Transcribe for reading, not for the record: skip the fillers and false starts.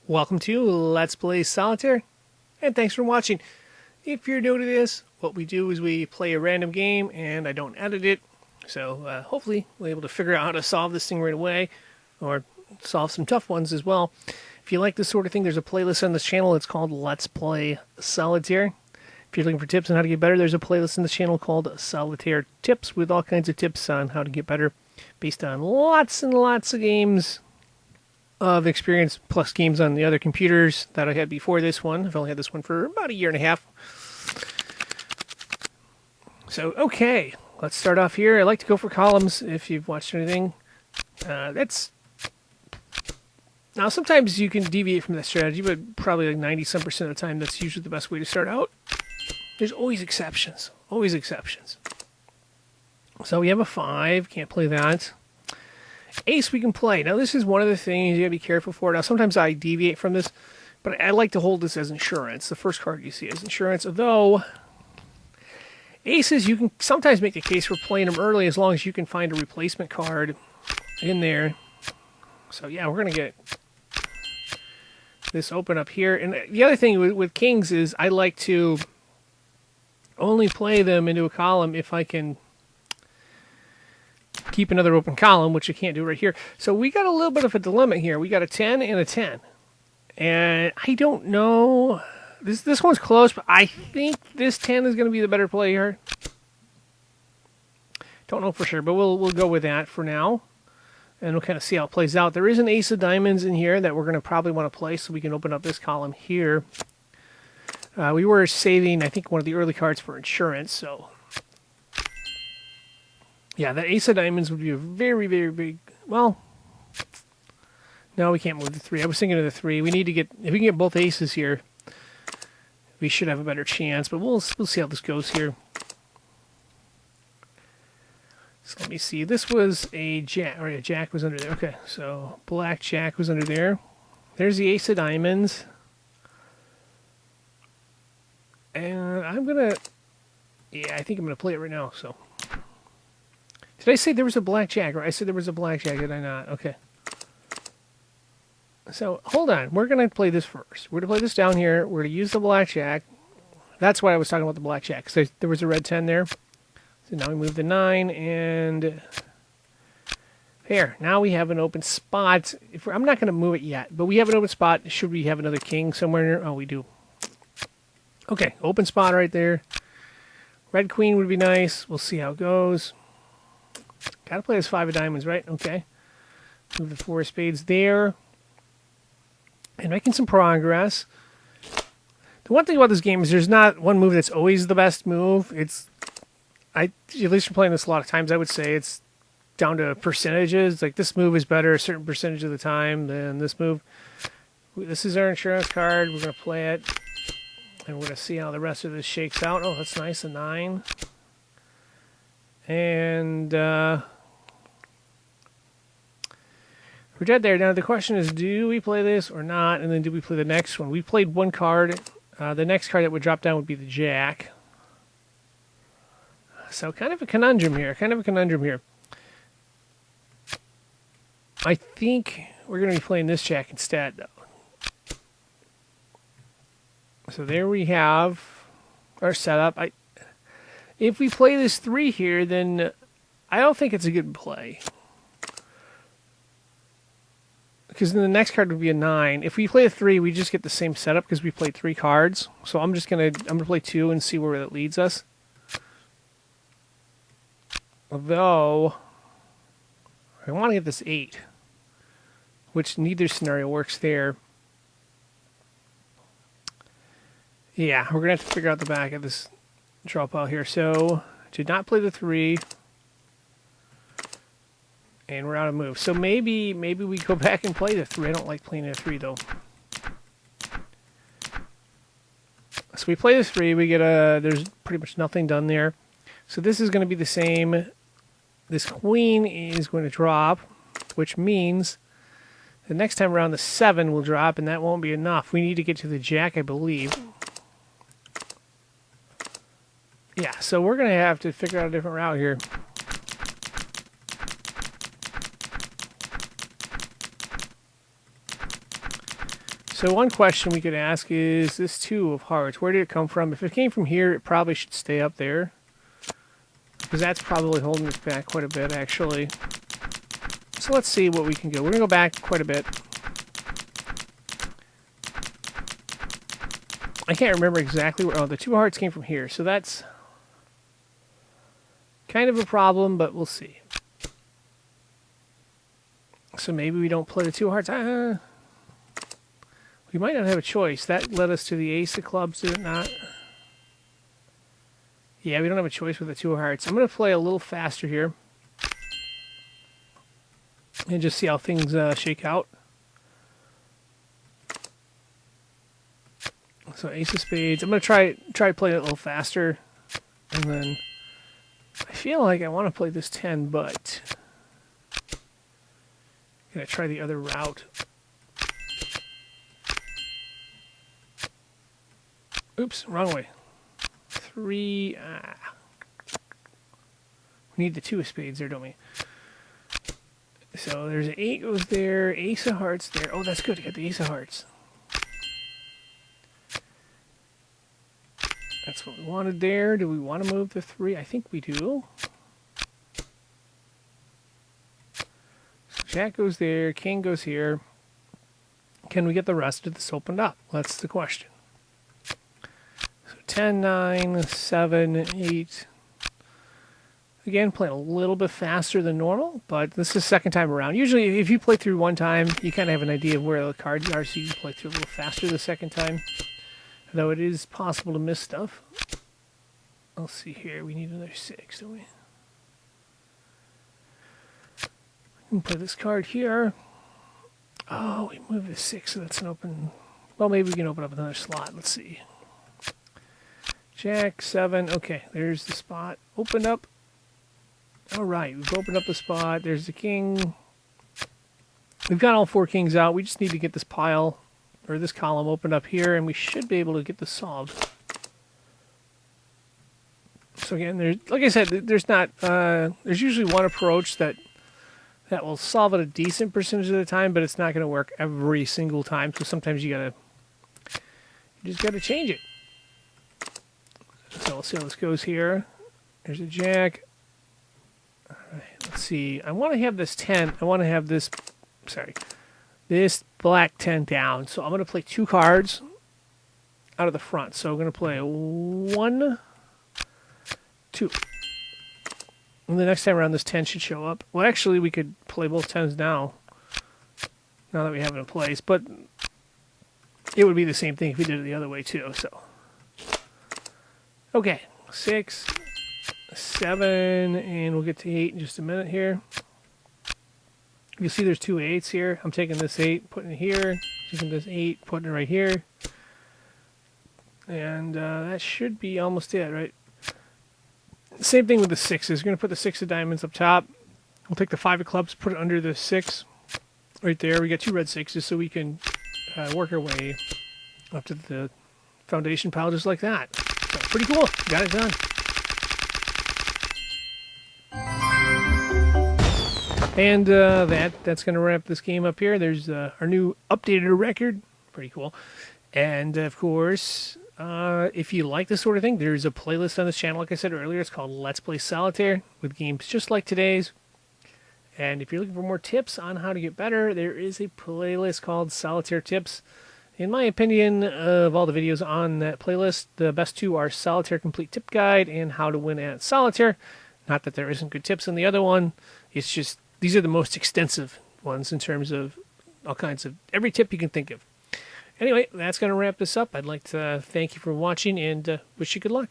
Welcome to Let's Play Solitaire, and thanks for watching. If you're new to this, what we do is we play a random game, and I don't edit it, so hopefully we'll be able to figure out how to solve this thing right away, or solve some tough ones as well. If you like this sort of thing, there's a playlist on this channel. It's called Let's Play Solitaire. If you're looking for tips on how to get better, there's a playlist in this channel called Solitaire Tips with all kinds of tips on how to get better based on lots and lots of games of experience plus games on the other computers that I had before this one. I've only had this one for about a year and a half. So, okay, let's start off here. I like to go for columns if you've watched anything. Now, sometimes you can deviate from that strategy, but probably like 90-some% of the time, that's usually the best way to start out. There's always exceptions. Always exceptions. So we have a 5. Can't play that. Ace we can play. Now, this is one of the things you gotta be careful for. Now, sometimes I deviate from this, but I like to hold this as insurance. The first card you see is insurance, although aces, you can sometimes make the case for playing them early as long as you can find a replacement card in there. So, yeah, we're going to get this open up here. And the other thing with kings is I like to only play them into a column if I can keep another open column, which I can't do right here. So we got a little bit of a dilemma here. We got a 10 and a 10. And I don't know. This one's close, but I think this 10 is going to be the better play here. Don't know for sure, but we'll go with that for now. And we'll kind of see how it plays out. There is an ace of diamonds in here that we're going to probably want to play, so we can open up this column here. We were saving, I think, one of the early cards for insurance, so yeah, that ace of diamonds would be a very, very big... Well, no, we can't move the 3. I was thinking of the 3. We need to get... If we can get both aces here, we should have a better chance. But we'll see how this goes here. So let me see. This was a jack. Or a jack was under there. Okay, so black jack was under there. There's the ace of diamonds. And I'm going to... Yeah, I think I'm going to play it right now, so... Did I say there was a blackjack? Or I said there was a blackjack, did I not? Okay. So, hold on. We're going to play this first. We're going to play this down here. We're going to use the blackjack. That's why I was talking about the blackjack. Because there was a red 10 there. So now we move the 9. And here. Now we have an open spot. I'm not going to move it yet. But we have an open spot. Should we have another king somewhere near? Oh, we do. Okay. Open spot right there. Red queen would be nice. We'll see how it goes. Gotta play this 5 of diamonds, right? Okay. Move the 4 of spades there. And making some progress. The one thing about this game is there's not one move that's always the best move. At least from playing this a lot of times, I would say it's down to percentages. Like, this move is better a certain percentage of the time than this move. This is our insurance card. We're going to play it. And we're going to see how the rest of this shakes out. Oh, that's nice. A 9. And we're dead there. Now the question is, do we play this or not? And then do we play the next one? We played one card. The next card that would drop down would be the jack. So kind of a conundrum here. I think we're going to be playing this jack instead, though. So there we have our setup. If we play this 3 here, then I don't think it's a good play. Because then the next card would be a 9. If we play a 3, we just get the same setup because we played 3 cards. So I'm gonna play 2 and see where that leads us. Although I want to get this 8, which neither scenario works there. Yeah, we're gonna have to figure out the back of this draw pile here. So did not play the 3, and we're out of move. So maybe we go back and play the 3. I don't like playing a 3 though. So we play the 3. We get there's pretty much nothing done there. So this is going to be the same. This queen is going to drop, which means the next time around the 7 will drop, and that won't be enough. We need to get to the jack, I believe. Yeah, so we're going to have to figure out a different route here. So one question we could ask is this 2 of hearts. Where did it come from? If it came from here, it probably should stay up there. Because that's probably holding us back quite a bit, actually. So let's see what we can go. We're going to go back quite a bit. I can't remember exactly where... Oh, the 2 hearts came from here. So that's kind of a problem, but we'll see. So maybe we don't play the 2 hearts. We might not have a choice. That led us to the ace of clubs, did it not? Yeah, we don't have a choice with the 2 hearts. I'm going to play a little faster here. And just see how things shake out. So ace of spades. I'm going to try playing it a little faster. And then I feel like I want to play this 10, but I'm going to try the other route. Oops, wrong way. 3. We need the 2 of spades there, don't we? So there's an 8 goes there, ace of hearts there. Oh, that's good. You got the ace of hearts. That's what we wanted there. Do we want to move the 3? I think we do. So jack goes there, king goes here. Can we get the rest of this opened up? That's the question. So 10, 9, 7, 8. Again, playing a little bit faster than normal, but this is the second time around. Usually, if you play through one time, you kind of have an idea of where the cards are, so you can play through a little faster the second time. Though it is possible to miss stuff. Let's see here. We need another 6, don't we? We can play this card here. Oh, we move the 6, so that's an open... Well, maybe we can open up another slot. Let's see. Jack, 7. Okay, there's the spot. Open up. All right, we've opened up the spot. There's the king. We've got all 4 kings out. We just need to get this pile... or this column opened up here, and we should be able to get this solved. So again, there's, like I said, there's not, there's usually one approach that will solve it a decent percentage of the time, but it's not going to work every single time. So sometimes you just gotta change it. So we'll see how this goes here. There's a jack. All right, let's see. I want to have this 10. I want to have this. Sorry. This black 10 down. So I'm going to play 2 cards out of the front. So I'm going to play 1, 2. And the next time around, this 10 should show up. Well, actually, we could play both 10s now that we have it in place. But it would be the same thing if we did it the other way, too. So, okay. 6, 7, and we'll get to 8 in just a minute here. You see there's 2 8s here. I'm taking this 8, putting it here. Taking this 8, putting it right here. And that should be almost it, right? Same thing with the 6s. We're going to put the 6 of diamonds up top. We'll take the 5 of clubs, put it under the 6 right there. We got 2 red 6s, so we can work our way up to the foundation pile just like that. So, pretty cool. Got it done. And that's going to wrap this game up here. There's our new updated record. Pretty cool. And, of course, if you like this sort of thing, there's a playlist on this channel. Like I said earlier, it's called Let's Play Solitaire with games just like today's. And if you're looking for more tips on how to get better, there is a playlist called Solitaire Tips. In my opinion, of all the videos on that playlist, the best 2 are Solitaire Complete Tip Guide and How to Win at Solitaire. Not that there isn't good tips in the other one. It's just... these are the most extensive ones in terms of all kinds of every tip you can think of. Anyway, that's going to wrap this up. I'd like to thank you for watching and wish you good luck.